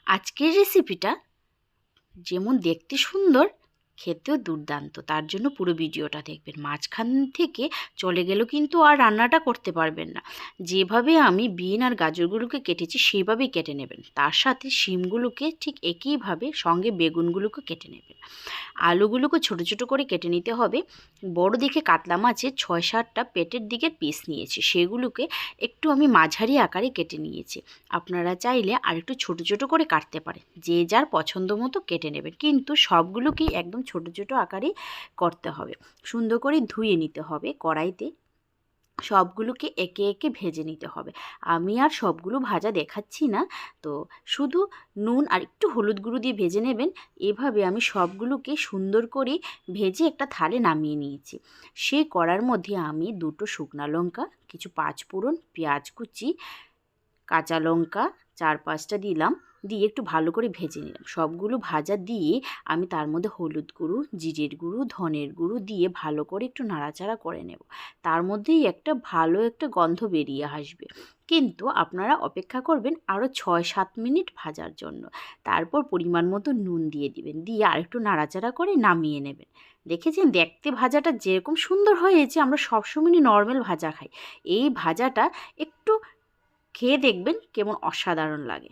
আজকের রেসিপিটা যেমন দেখতে সুন্দর, খেতেও দুর্দান্ত। তার জন্য পুরো ভিডিওটা দেখবেন। মাঝখান থেকে চলে গেলেও কিন্তু আর রান্নাটা করতে পারবেন না। যেভাবে আমি বিন আর গাজরগুলোকে কেটেছি সেইভাবেই কেটে নেবেন। তার সাথে শিমগুলোকে ঠিক একইভাবে সঙ্গে বেগুনগুলোকে কেটে নেবেন। আলুগুলোকে ছোট ছোট করে কেটে নিতে হবে। বড় দেখে কাতলা মাছের 6-7টা পেটের দিকের পিস নিয়েছি, সেগুলোকে একটু আমি মাঝারি আকারে কেটে নিয়েছি। আপনারা চাইলে আর একটু ছোট ছোট করে কাটতে পারেন, যে যার পছন্দ মতো কেটে নেবেন, কিন্তু সবগুলোকেই একদম ছোট ছোট আকারেই করতে হবে। সুন্দর করে ধুয়ে নিতে হবে। কড়াইতে সবগুলোকে একে একে ভেজে নিতে হবে। আমি আর সবগুলো ভাজা দেখাচ্ছি না, তো শুধু নুন আর একটু হলুদ গুঁড়ো দিয়ে ভেজে নেবেন। এভাবে আমি সবগুলোকে সুন্দর করে ভেজে একটা থালে নামিয়ে নিয়েছি। সেই কড়ার মধ্যে আমি 2টো শুকনা লঙ্কা, কিছু পাঁচফোড়ন, পেঁয়াজ কুচি, কাঁচা লঙ্কা 4-5টা দিলাম, দিয়ে একটু ভালো করে ভেজে নিলাম। সবগুলো ভাজা দিয়ে আমি তার মধ্যে হলুদ গুঁড়ো, জিরের গুঁড়ো, ধনের গুঁড়ো দিয়ে ভালো করে একটু নাড়াচাড়া করে নেব। তার মধ্যেই একটা ভালো একটা গন্ধ বেরিয়ে আসবে, কিন্তু আপনারা অপেক্ষা করবেন আরও 6-7 মিনিট ভাজার জন্য। তারপর পরিমাণ মতো নুন দিয়ে দিবেন, দিয়ে আরেকটু নাড়াচাড়া করে নামিয়ে নেবেন। দেখেছেন দেখতে ভাজাটা যেরকম সুন্দর হয়েছে। আমরা সবসময় নর্মাল ভাজা খাই, এই ভাজাটা একটু খেয়ে দেখবেন কেমন অসাধারণ লাগে।